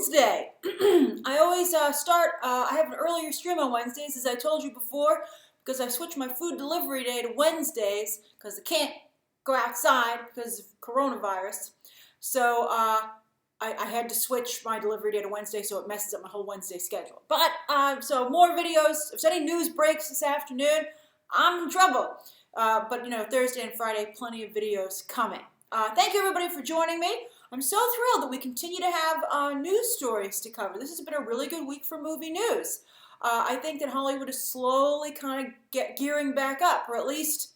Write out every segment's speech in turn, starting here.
Wednesday. I always I have an earlier stream on Wednesdays, as I told you before, because I switched my food delivery day to Wednesdays because I can't go outside because of coronavirus. So I had to switch my delivery day to Wednesday, so it messes up my whole Wednesday schedule. But so more videos. If any news breaks this afternoon, I'm in trouble. But you know, Thursday and Friday, plenty of videos coming. Thank you everybody for joining me. I'm so thrilled that we continue to have news stories to cover. This has been a really good week for movie news. I think that Hollywood is slowly kind of gearing back up, or at least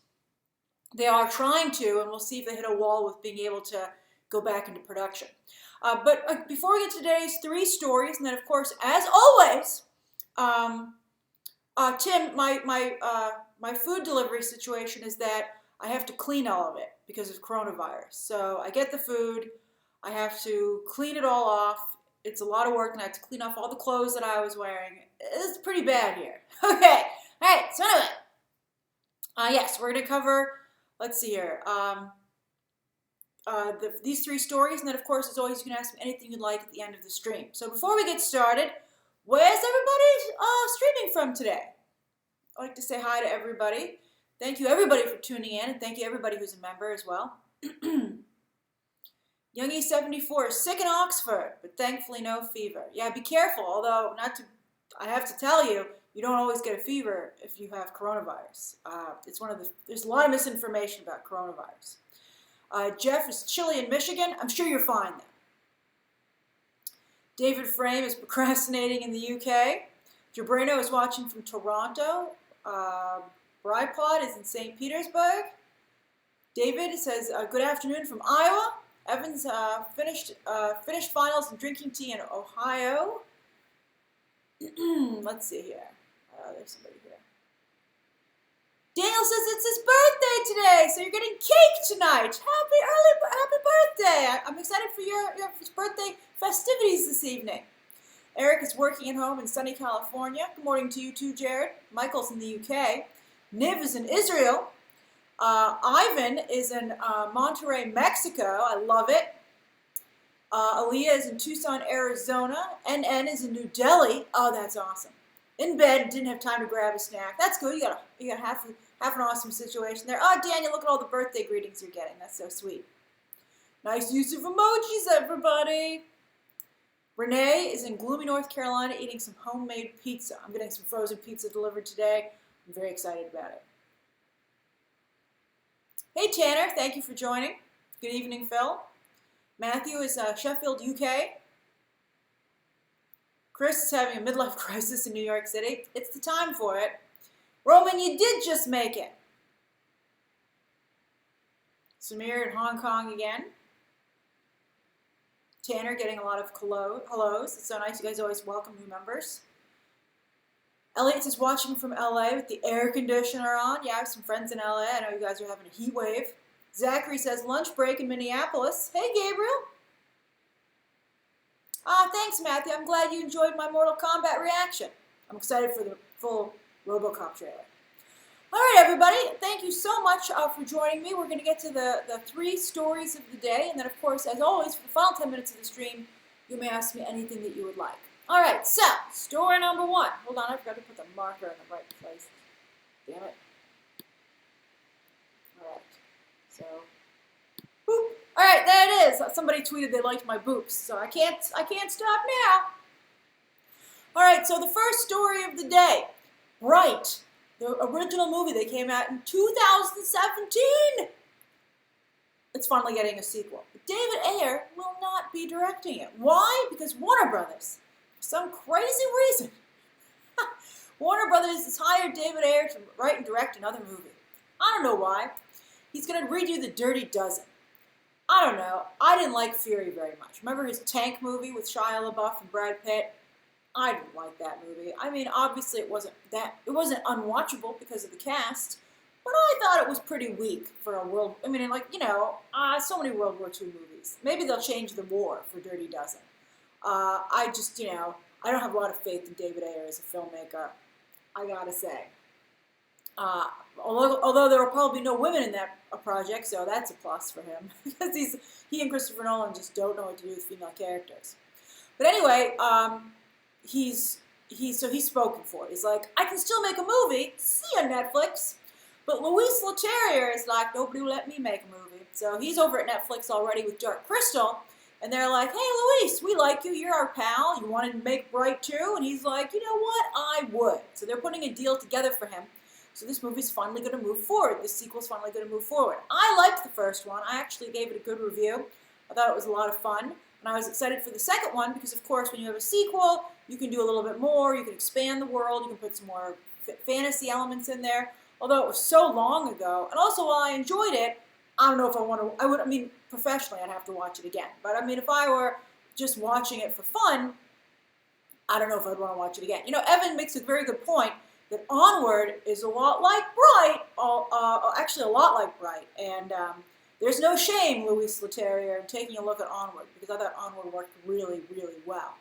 they are trying to, and we'll see if they hit a wall with being able to go back into production. But before we get to today's three stories, and then of course, as always, Tim, my food delivery situation is that I have to clean all of it because of coronavirus. So I get the food, I have to clean it all off. It's a lot of work, and I have to clean off all the clothes that I was wearing. It's pretty bad here. Okay, all right, so anyway. Yes, we're going to cover, let's see here, these three stories, and then of course, as always, you can ask me anything you'd like at the end of the stream. So before we get started, where's everybody streaming from today? I'd like to say hi to everybody. Thank you everybody for tuning in, and thank you everybody who's a member as well. Youngie74 is sick in Oxford, but thankfully no fever. Yeah, be careful, although I have to tell you, you don't always get a fever if you have coronavirus. There's a lot of misinformation about coronavirus. Jeff is chilly in Michigan. I'm sure you're fine then. David Frame is procrastinating in the UK. Jabrano is watching from Toronto. Brypod is in St. Petersburg. David says, good afternoon from Iowa. Evans finished finals and drinking tea in Ohio. Let's see here. There's somebody here. Daniel says it's his birthday today, so you're getting cake tonight. Happy birthday! I'm excited for your birthday festivities this evening. Eric is working at home in sunny California. Good morning to you too, Jared. Michael's in the UK. Niv is in Israel. Ivan is in Monterrey, Mexico. I love it. Aaliyah is in Tucson, Arizona. NN is in New Delhi. Oh, that's awesome. In bed, didn't have time to grab a snack. That's good. You got half an awesome situation there. Oh, Daniel, look at all the birthday greetings you're getting. That's so sweet. Nice use of emojis, everybody. Renee is in gloomy North Carolina eating some homemade pizza. I'm getting some frozen pizza delivered today. I'm very excited about it. Hey, Tanner. Thank you for joining. Good evening, Phil. Matthew is Sheffield, UK. Chris is having a midlife crisis in New York City. It's the time for it. Roman, you did just make it. Samir in Hong Kong again. Tanner getting a lot of hellos. It's so nice. You guys always welcome new members. Elliot is watching from LA with the air conditioner on. Yeah, I have some friends in LA. I know you guys are having a heat wave. Zachary says lunch break in Minneapolis. Hey, Gabriel. Thanks, Matthew. I'm glad you enjoyed my Mortal Kombat reaction. I'm excited for the full RoboCop trailer. All right, everybody. Thank you so much for joining me. We're going to get to the three stories of the day. And then, of course, as always, for the final 10 minutes of the stream, you may ask me anything that you would like. All right, so story number one. Hold on, I forgot to put the marker in the right place. Damn it. All right, so, boop. All right, there it is. Somebody tweeted they liked my boops, so I can't stop now. All right, so the first story of the day, Bright, the original movie that came out in 2017. It's finally getting a sequel. But David Ayer will not be directing it. Why? Because Warner Brothers, for some crazy reason, Warner Brothers has hired David Ayer to write and direct another movie. I don't know why. He's going to redo The Dirty Dozen. I don't know. I didn't like Fury very much. Remember his Tank movie with Shia LaBeouf and Brad Pitt? I didn't like that movie. I mean, obviously it wasn't unwatchable because of the cast, but I thought it was pretty weak for a world. I mean, like, you know, so many World War II movies. Maybe they'll change the war for Dirty Dozen. I just, you know, I don't have a lot of faith in David Ayer as a filmmaker, I gotta say. Although there will probably be no women in that project, so that's a plus for him. Because he and Christopher Nolan just don't know what to do with female characters. But anyway, he's spoken for. He's like, I can still make a movie. See ya, Netflix. But Luis Leterrier is like, nobody will let me make a movie. So he's over at Netflix already with Dark Crystal. And they're like, hey, Luis, we like you. You're our pal. You wanted to make Bright too? And he's like, you know what? I would. So they're putting a deal together for him. So this movie's finally going to move forward. This sequel's finally going to move forward. I liked the first one. I actually gave it a good review. I thought it was a lot of fun. And I was excited for the second one because, of course, when you have a sequel, you can do a little bit more. You can expand the world. You can put some more fantasy elements in there. Although it was so long ago. And also, while I enjoyed it, I don't know if I want to, I mean, professionally, I'd have to watch it again. But, I mean, if I were just watching it for fun, I don't know if I'd want to watch it again. You know, Evan makes a very good point that Onward is a lot like Bright, actually a lot like Bright. And there's no shame, Luis Leterrier, in taking a look at Onward, because I thought Onward worked really, really well.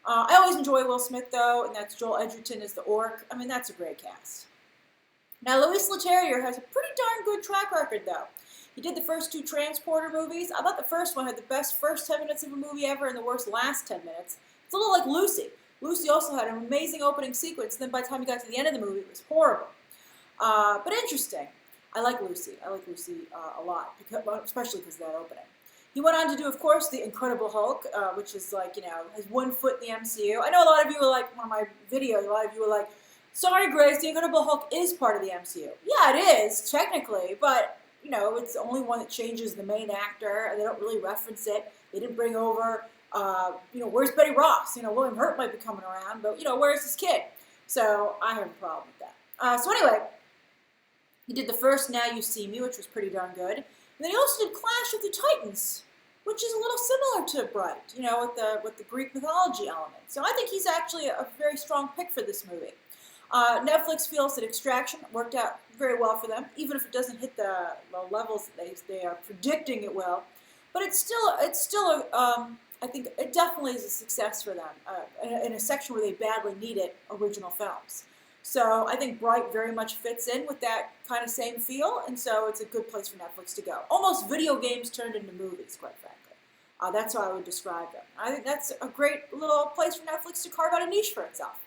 I always enjoy Will Smith, though, and that's Joel Edgerton as the Orc. I mean, that's a great cast. Now, Luis Leterrier has a pretty darn good track record, though. He did the first 2 Transporter movies. I thought the first one had the best first 10 minutes of a movie ever and the worst last 10 minutes. It's a little like Lucy. Lucy also had an amazing opening sequence, and then by the time you got to the end of the movie, it was horrible. But interesting. I like Lucy. I like Lucy a lot, especially because of that opening. He went on to do, of course, The Incredible Hulk, which is like, you know, has one foot in the MCU. I know a lot of you were like, one of my videos, a lot of you were like, sorry, Grace, The Incredible Hulk is part of the MCU. Yeah, it is, technically, but, you know, it's the only one that changes the main actor, and they don't really reference it. They didn't bring over, you know, where's Betty Ross? You know, William Hurt might be coming around, but, you know, where's this kid? So I have a problem with that. So anyway, he did the first Now You See Me, which was pretty darn good. And then he also did Clash of the Titans, which is a little similar to Bright, you know, with the Greek mythology element. So I think he's actually a very strong pick for this movie. Netflix feels that Extraction worked out very well for them, even if it doesn't hit the levels that they are predicting it will. But it's still I think it definitely is a success for them in a section where they badly need it, original films. So I think Bright very much fits in with that kind of same feel, and so it's a good place for Netflix to go. Almost video games turned into movies, quite frankly. That's how I would describe them. I think that's a great little place for Netflix to carve out a niche for itself.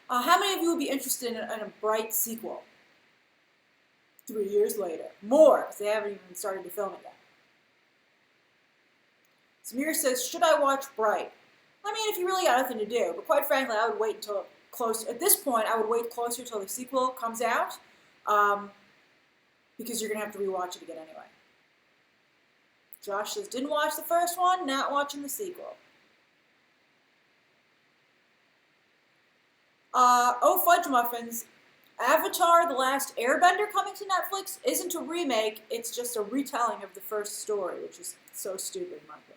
How many of you would be interested in a Bright sequel? 3 years later. More, because they haven't even started to film it yet. Samir says, should I watch Bright? I mean, if you really got nothing to do, but quite frankly, I would wait until close. At this point, I would wait closer until the sequel comes out, because you're going to have to rewatch it again anyway. Josh says, didn't watch the first one, not watching the sequel. Oh, Fudge Muffins, Avatar: The Last Airbender coming to Netflix isn't a remake, it's just a retelling of the first story, which is so stupid in my opinion.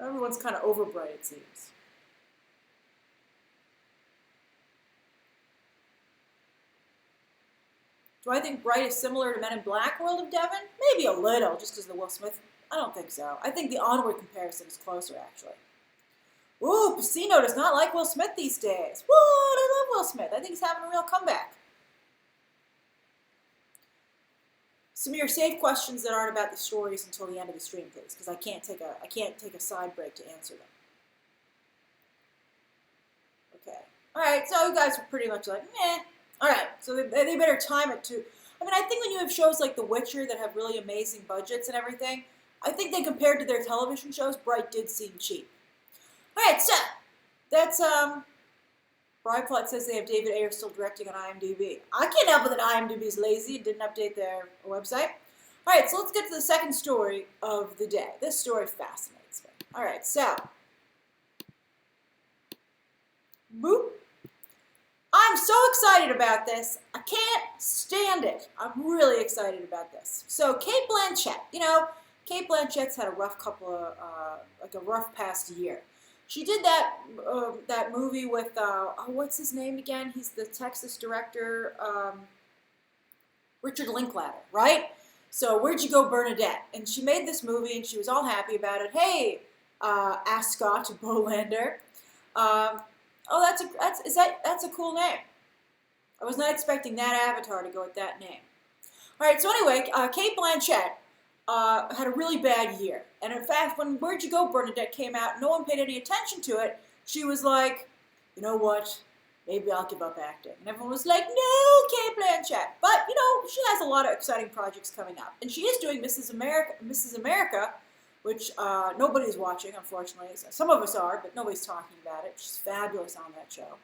Everyone's kind of over Bright, it seems. Do I think Bright is similar to Men in Black World of Devon? Maybe a little, just because of the Will Smith. I don't think so. I think the Onward comparison is closer, actually. Ooh, Pacino does not like Will Smith these days. What? I love Will Smith. I think he's having a real comeback. Samir, save questions that aren't about the stories until the end of the stream, please, because I can't take a side break to answer them. Okay. All right. So you guys are pretty much like, meh. All right. So they better time it to. I mean, I think when you have shows like The Witcher that have really amazing budgets and everything, I think they compared to their television shows, Bright did seem cheap. All right, so that's Bryplot says they have David Ayer still directing on IMDb. I can't help it that IMDb's lazy and didn't update their website. All right, so let's get to the second story of the day. This story fascinates me. All right, so boop. I'm so excited about this. I can't stand it. I'm really excited about this. So Cate Blanchett, you know, Cate Blanchett's had a rough a rough past year. She did that movie with, what's his name again? He's the Texas director, Richard Linklater, right? So Where'd You Go, Bernadette? And she made this movie, and she was all happy about it. Hey, Ascot Bolander. That's a cool name. I was not expecting that avatar to go with that name. All right, so anyway, Cate Blanchett had a really bad year. And in fact, when Where'd You Go, Bernadette came out, no one paid any attention to it. She was like, you know what? Maybe I'll give up acting. And everyone was like, no, Cate Blanchett. But, she has a lot of exciting projects coming up. And she is doing Mrs. America, which nobody's watching, unfortunately. Some of us are, but nobody's talking about it. She's fabulous on that show.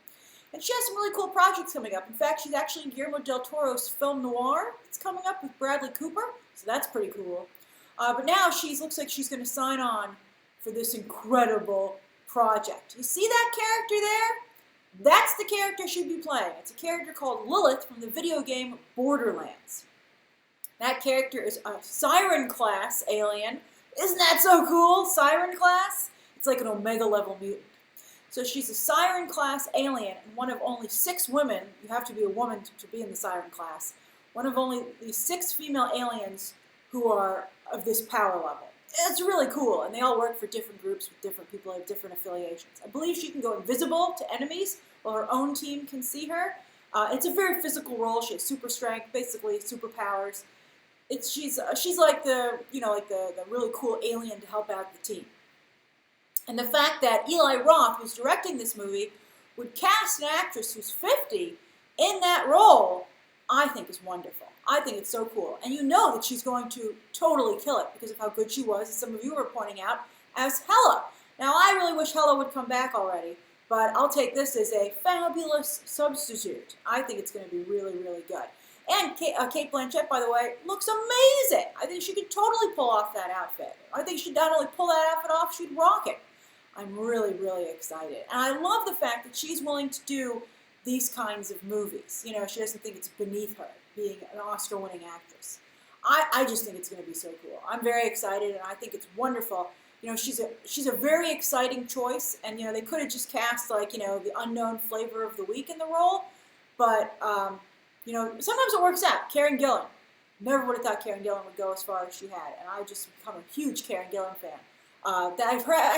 And she has some really cool projects coming up. In fact, she's actually in Guillermo del Toro's film noir that's coming up with Bradley Cooper. So that's pretty cool. But now looks like she's going to sign on for this incredible project. You see that character there? That's the character she'd be playing. It's a character called Lilith from the video game Borderlands. That character is a Siren class alien. Isn't that so cool? Siren class? It's like an Omega level mutant. So she's a Siren class alien and one of only 6 women, you have to be a woman to be in the Siren class, one of only the 6 female aliens who are of this power level. It's really cool, and they all work for different groups with different people, have different affiliations. I believe she can go invisible to enemies while her own team can see her. It's a very physical role. She has super strength, basically superpowers. She's like the really cool alien to help out the team. And the fact that Eli Roth, who's directing this movie, would cast an actress who's 50 in that role, I think is wonderful. I think it's so cool. And you know that she's going to totally kill it because of how good she was, as some of you were pointing out, as Hela. Now, I really wish Hela would come back already, but I'll take this as a fabulous substitute. I think it's going to be really, really good. And Cate Blanchett, by the way, looks amazing. I think she could totally pull off that outfit. I think she'd not only pull that outfit off, she'd rock it. I'm really, really excited. And I love the fact that she's willing to do these kinds of movies. She doesn't think it's beneath her being an Oscar-winning actress. I just think it's going to be so cool. I'm very excited, and I think it's wonderful. She's a very exciting choice, and they could have just cast the unknown flavor of the week in the role, but sometimes it works out. Karen Gillan. Never would have thought Karen Gillan would go as far as she had, and I've just become a huge Karen Gillan fan. I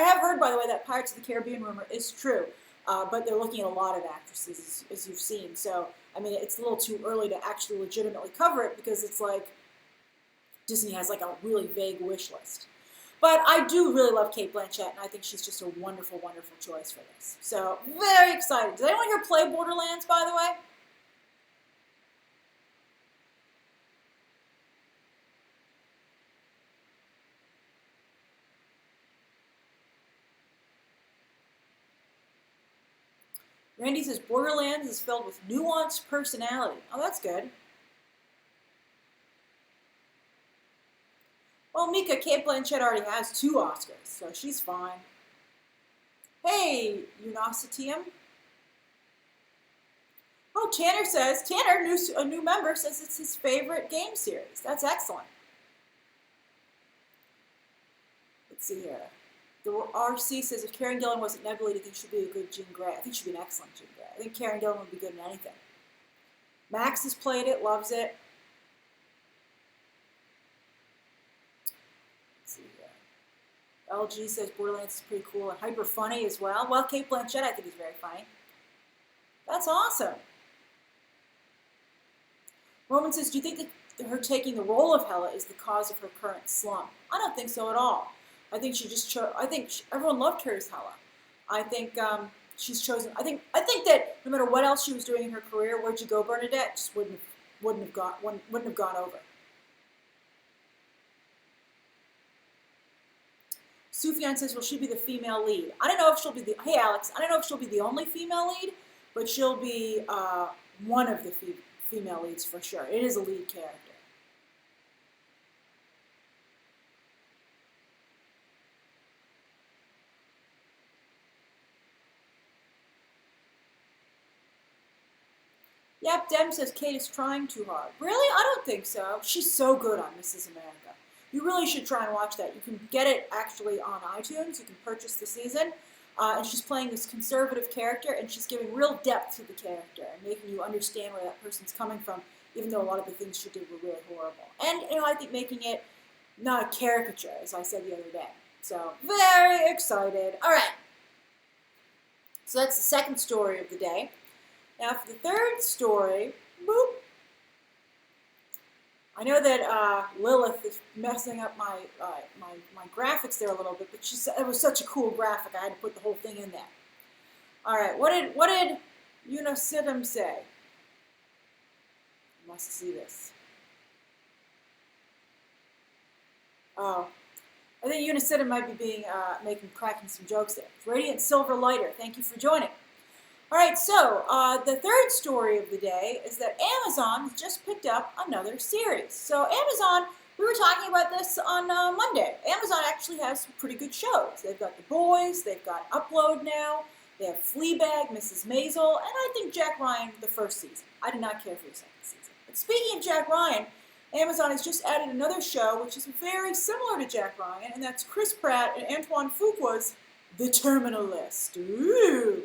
have heard, by the way, that Pirates of the Caribbean rumor is true. But they're looking at a lot of actresses, as you've seen. So, it's a little too early to actually legitimately cover it because it's like Disney has a really vague wish list. But I do really love Cate Blanchett, and I think she's just a wonderful, wonderful choice for this. So, very excited. Did anyone here play Borderlands, by the way? Randy says Borderlands is filled with nuanced personality. Oh, that's good. Well, Mika, Cate Blanchett already has 2 Oscars, so she's fine. Hey, Unositium. Oh, Tanner, a new member, says it's his favorite game series. That's excellent. Let's see here. The RC says if Karen Gillan wasn't Nebula, do you think she'd be a good Jean Grey? I think she'd be an excellent Jean Grey. I think Karen Gillan would be good in anything. Max has played it, loves it. Let's see here. LG says Borderlands is pretty cool and hyper funny as well. Well, Cate Blanchett I think is very funny. That's awesome. Roman says, do you think that her taking the role of Hela is the cause of her current slump? I don't think so at all. I think she just chose. Everyone loved her as Hela. I think she's chosen. I think that no matter what else she was doing in her career, Where'd You Go, Bernadette just wouldn't have gone over. Sufjan says, will she be the female lead? I don't know if she'll be the. Hey Alex, I don't know if she'll be the only female lead, but she'll be one of the female leads for sure. It is a lead character. Yep, Dem says Cate is trying too hard. Really? I don't think so. She's so good on Mrs. America. You really should try and watch that. You can get it actually on iTunes. You can purchase the season. And she's playing this conservative character, and she's giving real depth to the character and making you understand where that person's coming from, even though a lot of the things she did were really horrible. And, I think making it not a caricature, as I said the other day. So, very excited. All right. So that's the second story of the day. Now, for the third story, boop. I know that Lilith is messing up my graphics there a little bit, but it was such a cool graphic, I had to put the whole thing in there. All right, what did Unisitum say? I must see this. Oh, I think Unisitum might be cracking some jokes there. Radiant Silver Lighter, thank you for joining. All right, so the third story of the day is that Amazon just picked up another series. So Amazon, we were talking about this on Monday. Amazon actually has some pretty good shows. They've got The Boys, they've got Upload now, they have Fleabag, Mrs. Maisel, and I think Jack Ryan the first season. I did not care for the second season. But speaking of Jack Ryan, Amazon has just added another show which is very similar to Jack Ryan, and that's Chris Pratt and Antoine Fuqua's The Terminal List. Ooh!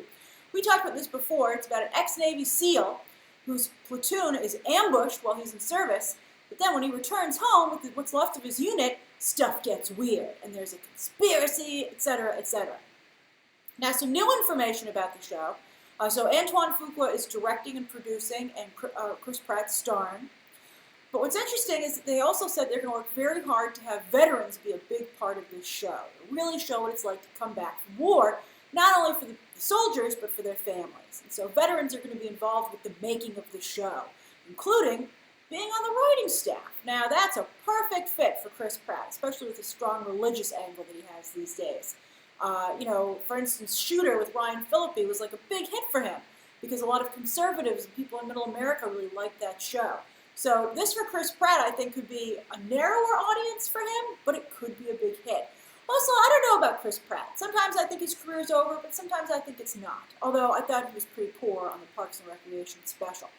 We talked about this before. It's about an ex-Navy SEAL whose platoon is ambushed while he's in service, but then when he returns home with what's left of his unit, stuff gets weird, and there's a conspiracy, etc., etc. Now, some new information about the show. So Antoine Fuqua is directing and producing, and Chris Pratt's starring. But what's interesting is that they also said they're going to work very hard to have veterans be a big part of this show. Really show what it's like to come back from war, not only for the soldiers, but for their families. And so veterans are going to be involved with the making of the show, including being on the writing staff. Now, that's a perfect fit for Chris Pratt, especially with the strong religious angle that he has these days. For instance, Shooter with Ryan Phillippe was like a big hit for him because a lot of conservatives and people in Middle America really liked that show. So this for Chris Pratt, I think, could be a narrower audience for him, but it could be a big hit. Also, I don't know about Chris Pratt. Sometimes I think his career's over, but sometimes I think it's not. Although I thought he was pretty poor on the Parks and Recreation special.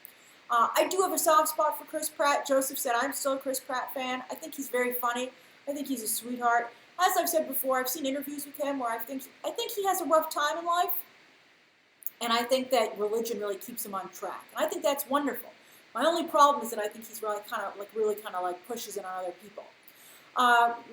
I do have a soft spot for Chris Pratt. Joseph said I'm still a Chris Pratt fan. I think he's very funny. I think he's a sweetheart. As I've said before, I've seen interviews with him where I think he has a rough time in life, and I think that religion really keeps him on track. And I think that's wonderful. My only problem is that I think he's really kind of pushes it on other people.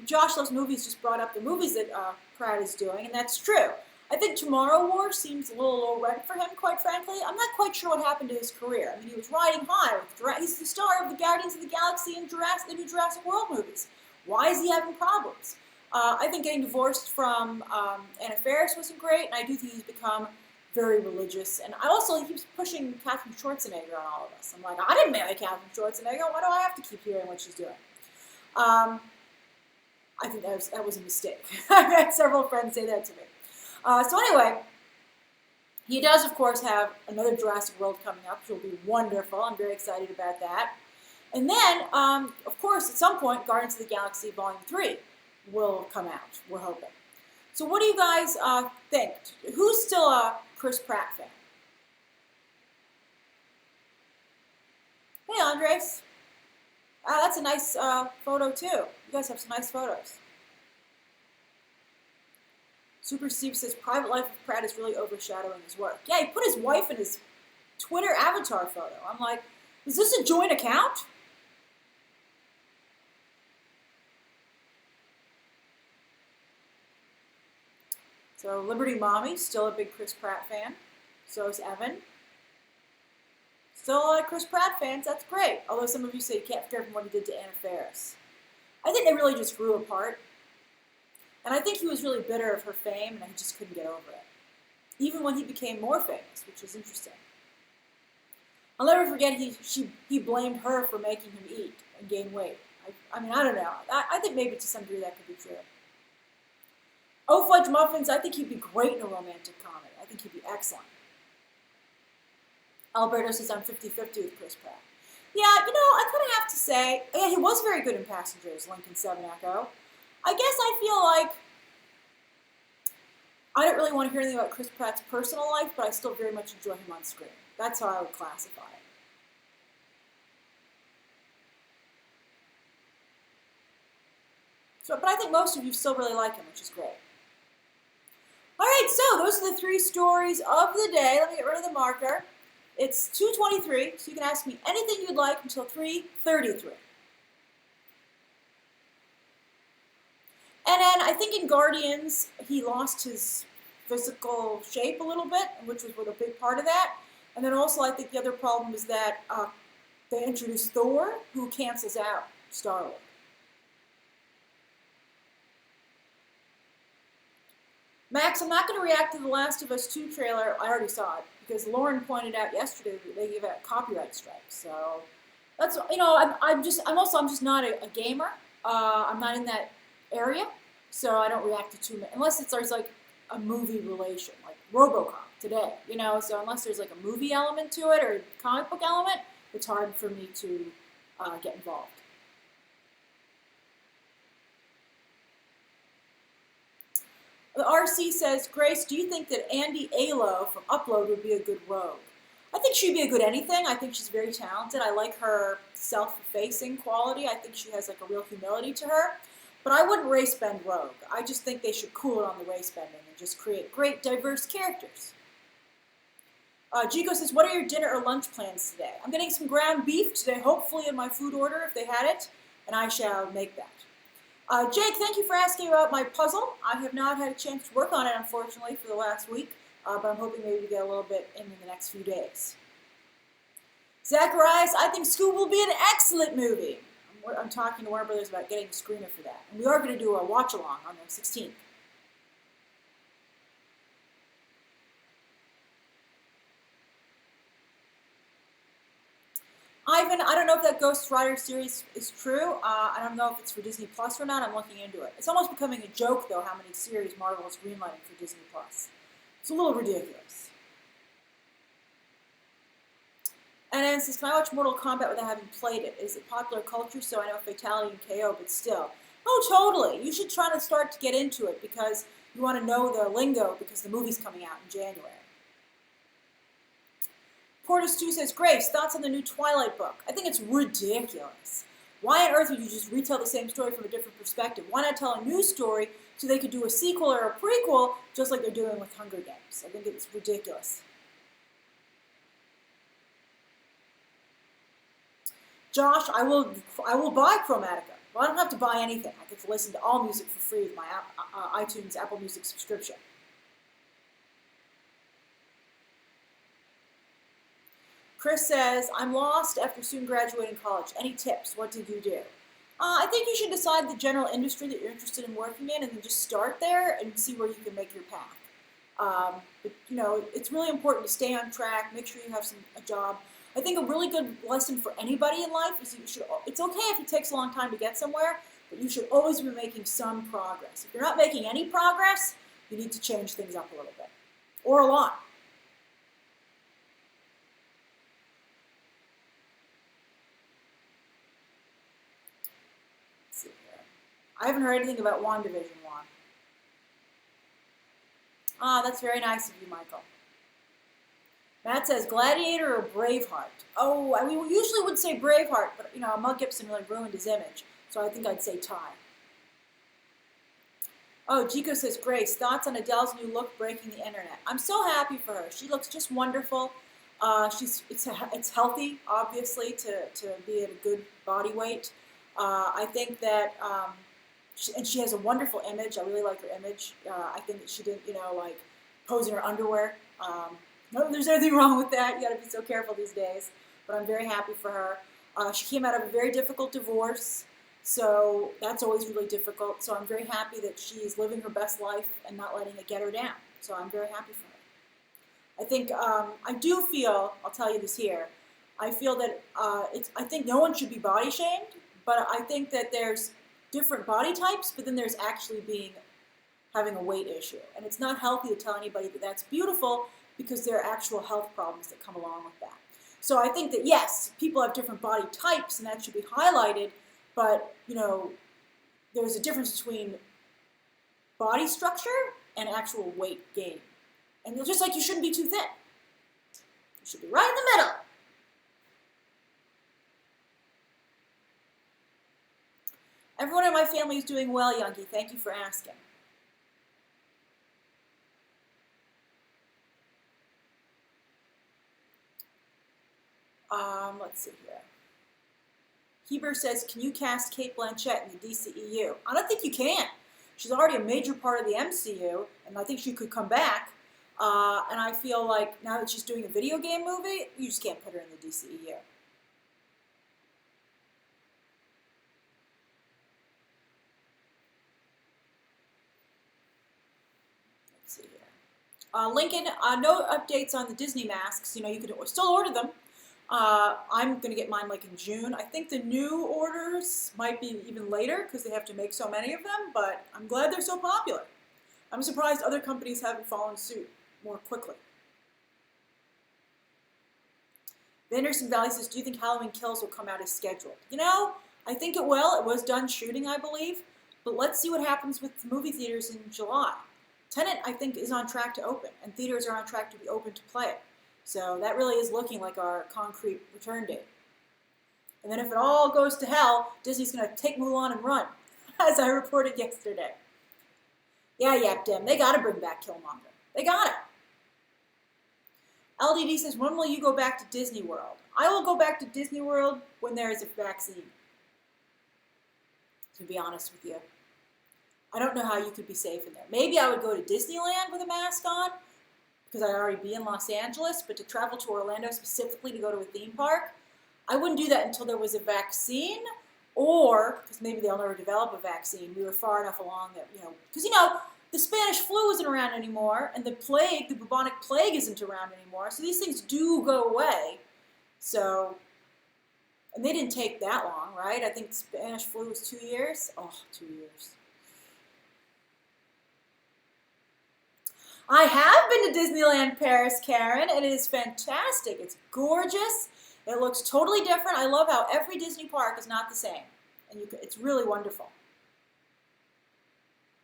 Josh Loves Movies just brought up the movies that Pratt is doing, and that's true. I think Tomorrow War seems a little low rent for him, quite frankly. I'm not quite sure what happened to his career. I mean, he was riding high. He's the star of the Guardians of the Galaxy and the new Jurassic World movies. Why is he having problems? I think getting divorced from Anna Faris wasn't great, and I do think he's become very religious. And he keeps pushing Katherine Schwarzenegger on all of us. I'm like, I didn't marry Katherine Schwarzenegger. Why do I have to keep hearing what she's doing? I think that was a mistake. I've had several friends say that to me. So anyway, he does, of course, have another Jurassic World coming up, which will be wonderful. I'm very excited about that. And then, of course, at some point, Guardians of the Galaxy Volume 3 will come out, we're hoping. So what do you guys think? Who's still a Chris Pratt fan? Hey, Andres. That's a nice photo, too. You guys have some nice photos. Super Steve says, private life of Pratt is really overshadowing his work. Yeah, he put his wife in his Twitter avatar photo. I'm like, is this a joint account? So Liberty Mommy, still a big Chris Pratt fan. So is Evan. Still a lot of Chris Pratt fans, that's great. Although some of you say you can't forget from what he did to Anna Faris. I think they really just grew apart. And I think he was really bitter of her fame, and he just couldn't get over it. Even when he became more famous, which is interesting. I'll never forget he blamed her for making him eat and gain weight. I mean, I don't know. I think maybe to some degree that could be true. Oh, Fudge Muffins, I think he'd be great in a romantic comedy. I think he'd be excellent. Alberto says I'm 50-50 with Chris Pratt. Yeah, I kind of have to say, yeah, he was very good in Passengers, Lincoln 7 Echo. I guess I feel like I don't really want to hear anything about Chris Pratt's personal life, but I still very much enjoy him on screen. That's how I would classify it. So, but I think most of you still really like him, which is great. All right, so those are the 3 stories of the day. Let me get rid of the marker. It's 2:23, so you can ask me anything you'd like until 3:33. And then I think in Guardians, he lost his physical shape a little bit, which was a big part of that. And then also I think the other problem is that They introduced Thor, who cancels out Star-Lord. Max, I'm not going to react to the Last of Us 2 trailer. I already saw it because Lauren pointed out yesterday that they gave out copyright strikes. So that's, you know, I'm just not a gamer. I'm not in that area, so I don't react to too many unless there's like a movie relation, like RoboCop today. You know, so unless there's like a movie element to it or a comic book element, it's hard for me to get involved. The RC says, Grace, do you think that Andy Alo from Upload would be a good rogue? I think she'd be a good anything. I think she's very talented. I like her self-effacing quality. I think she has like a real humility to her. But I wouldn't race bend rogue. I just think they should cool it on the race bending and just create great, diverse characters. Jico says, what are your dinner or lunch plans today? I'm getting some ground beef today, hopefully in my food order if they had it, and I shall make that. Jake, thank you for asking about my puzzle. I have not had a chance to work on it, unfortunately, for the last week, but I'm hoping maybe to get a little bit in the next few days. Zacharias, I think Scoob will be an excellent movie. I'm talking to Warner Brothers about getting a screener for that. And we are going to do a watch-along on the 16th. Ivan, I don't know if that Ghost Rider series is true. I don't know if it's for Disney Plus or not. I'm looking into it. It's almost becoming a joke, though, how many series Marvel is greenlighting for Disney Plus. It's a little ridiculous. And then it says, can I watch Mortal Kombat without having played it? Is it popular culture, so I know Fatality and KO, but still? Oh, totally. You should try to start to get into it because you want to know the lingo because the movie's coming out in January. Portis2 says, Grace, thoughts on the new Twilight book? I think it's ridiculous. Why on earth would you just retell the same story from a different perspective? Why not tell a new story so they could do a sequel or a prequel just like they're doing with Hunger Games? I think it's ridiculous. Josh, I will buy Chromatica. Well, I don't have to buy anything. I get to listen to all music for free with my iTunes Apple Music subscription. Chris says, I'm lost after soon graduating college. Any tips? What did you do? I think you should decide the general industry that you're interested in working in and then just start there and see where you can make your path. But, you know, it's really important to stay on track, make sure you have a job. I think a really good lesson for anybody in life is it's okay if it takes a long time to get somewhere, but you should always be making some progress. If you're not making any progress, you need to change things up a little bit, or a lot. Let's see here. I haven't heard anything about WandaVision, Juan. Ah, that's very nice of you, Michael. Matt says, Gladiator or Braveheart? Oh, I mean, we usually would say Braveheart, but, you know, Mel Gibson really ruined his image, so I think I'd say tie. Oh, Jico says, Grace, thoughts on Adele's new look breaking the internet? I'm so happy for her. She looks just wonderful. It's healthy, obviously, to be at a good body weight. I think that, she has a wonderful image. I really like her image. I think that she didn't, you know, like, pose in her underwear. No, there's anything wrong with that. You got to be so careful these days. But I'm very happy for her. She came out of a very difficult divorce, so that's always really difficult. So I'm very happy that she's living her best life and not letting it get her down. So I'm very happy for her. I think I do feel, I'll tell you this here, I feel that I think no one should be body shamed, but I think that there's different body types, but then there's actually having a weight issue. And it's not healthy to tell anybody that that's beautiful, because there are actual health problems that come along with that. So I think that, yes, people have different body types, and that should be highlighted, but, you know, there's a difference between body structure and actual weight gain. And just like you shouldn't be too thin. You should be right in the middle. Everyone in my family is doing well, Youngie. Thank you for asking. Let's see here. Heber says, can you cast Cate Blanchett in the DCEU? I don't think you can. She's already a major part of the MCU, and I think she could come back. And I feel like now that she's doing a video game movie, you just can't put her in the DCEU. Let's see here. Lincoln, no updates on the Disney masks. You know, you can still order them. I'm going to get mine like in June. I think the new orders might be even later because they have to make so many of them, but I'm glad they're so popular. I'm surprised other companies haven't followed suit more quickly. Vanderson Valley says, do you think Halloween Kills will come out as scheduled? You know, I think it will. It was done shooting, I believe. But let's see what happens with the movie theaters in July. Tenet, I think, is on track to open, and theaters are on track to be open to play it. So that really is looking like our concrete return date. And then if it all goes to hell, Disney's going to take Mulan and run, as I reported yesterday. Yeah, Yap Dem, they got to bring back Killmonger. They got it. LDD says, when will you go back to Disney World? I will go back to Disney World when there is a vaccine, to be honest with you. I don't know how you could be safe in there. Maybe I would go to Disneyland with a mask on, because I'd already be in Los Angeles, but to travel to Orlando specifically to go to a theme park, I wouldn't do that until there was a vaccine, or, because maybe they'll never develop a vaccine, we were far enough along that, because, the Spanish flu isn't around anymore, and the plague, the bubonic plague isn't around anymore, so these things do go away. So, and they didn't take that long, right? I think the Spanish flu was 2 years. Oh, 2 years. I have been to Disneyland Paris, Karen. It is fantastic. It's gorgeous. It looks totally different. I love how every Disney park is not the same. And it's really wonderful.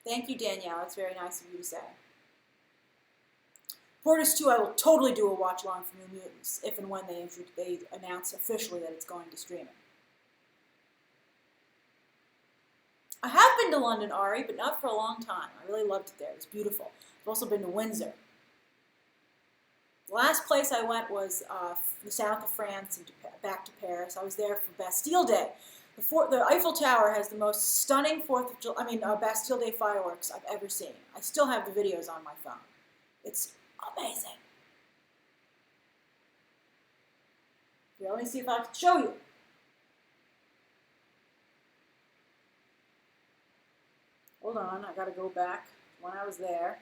Thank you, Danielle. It's very nice of you to say. Portis 2, I will totally do a watch-along for New Mutants if and when they announce officially that it's going to streaming. I have been to London, Ari, but not for a long time. I really loved it there. It was beautiful. I've also been to Windsor. The last place I went was the south of France and back to Paris. I was there for Bastille Day. The Eiffel Tower has the most stunning Bastille Day fireworks I've ever seen. I still have the videos on my phone. It's amazing. Here, let me see if I can show you. Hold on, I gotta go back when I was there.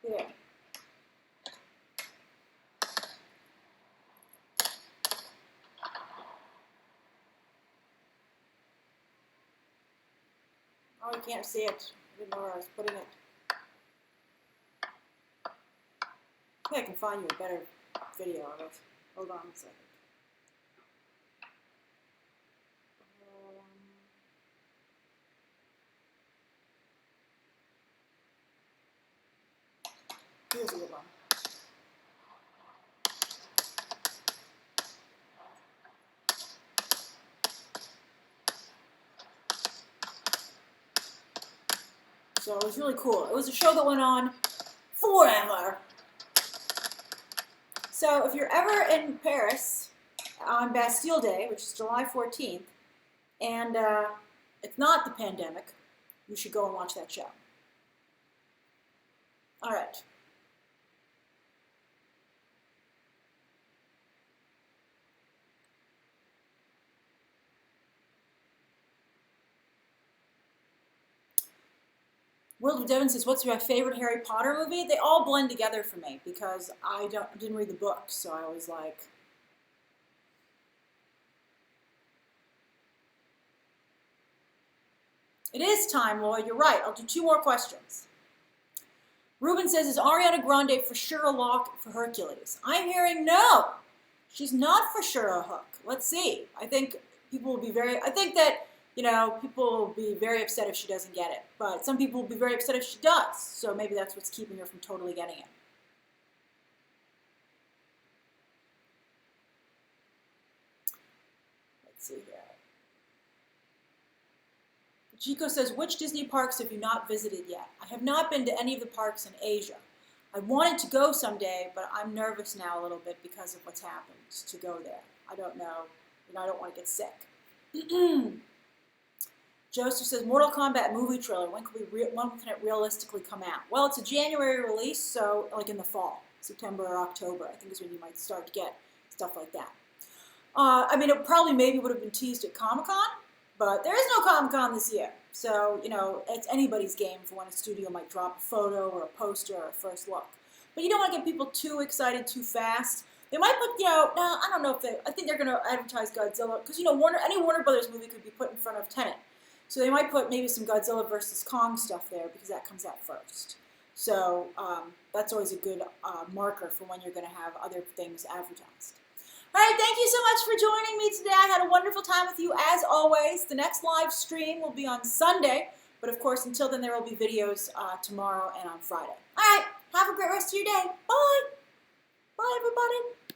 There. Oh, you can't see it. I didn't know where I was putting it. I think I can find you a better video of it. Hold on a second. Here's a good one. So it was really cool. It was a show that went on forever. So if you're ever in Paris on Bastille Day, which is July 14th, and it's not the pandemic, you should go and watch that show. All right. World of Devon says, what's your favorite Harry Potter movie? They all blend together for me because I didn't read the books, so I was like... It is time, Lloyd. You're right. I'll do 2 more questions. Ruben says, is Ariana Grande for sure a lock for Hercules? I'm hearing no. She's not for sure a hook. Let's see. I think people will be very... I think that... people will be very upset if she doesn't get it. But some people will be very upset if she does. So maybe that's what's keeping her from totally getting it. Let's see here. Chico says, which Disney parks have you not visited yet? I have not been to any of the parks in Asia. I wanted to go someday, but I'm nervous now a little bit because of what's happened to go there. I don't know. I don't want to get sick. Joseph says, Mortal Kombat movie trailer. When can it realistically come out? Well, it's a January release, so like in the fall, September or October, I think is when you might start to get stuff like that. I mean, it probably maybe would have been teased at Comic-Con, but there is no Comic-Con this year. So, it's anybody's game for when a studio might drop a photo or a poster or a first look. But you don't want to get people too excited too fast. They might put, I don't know if I think they're going to advertise Godzilla, because, any Warner Brothers movie could be put in front of Tenet. So they might put maybe some Godzilla versus Kong stuff there, because that comes out first. So that's always a good marker for when you're going to have other things advertised. All right, thank you so much for joining me today. I had a wonderful time with you, as always. The next live stream will be on Sunday, but of course, until then, there will be videos tomorrow and on Friday. All right, have a great rest of your day. Bye. Bye, everybody.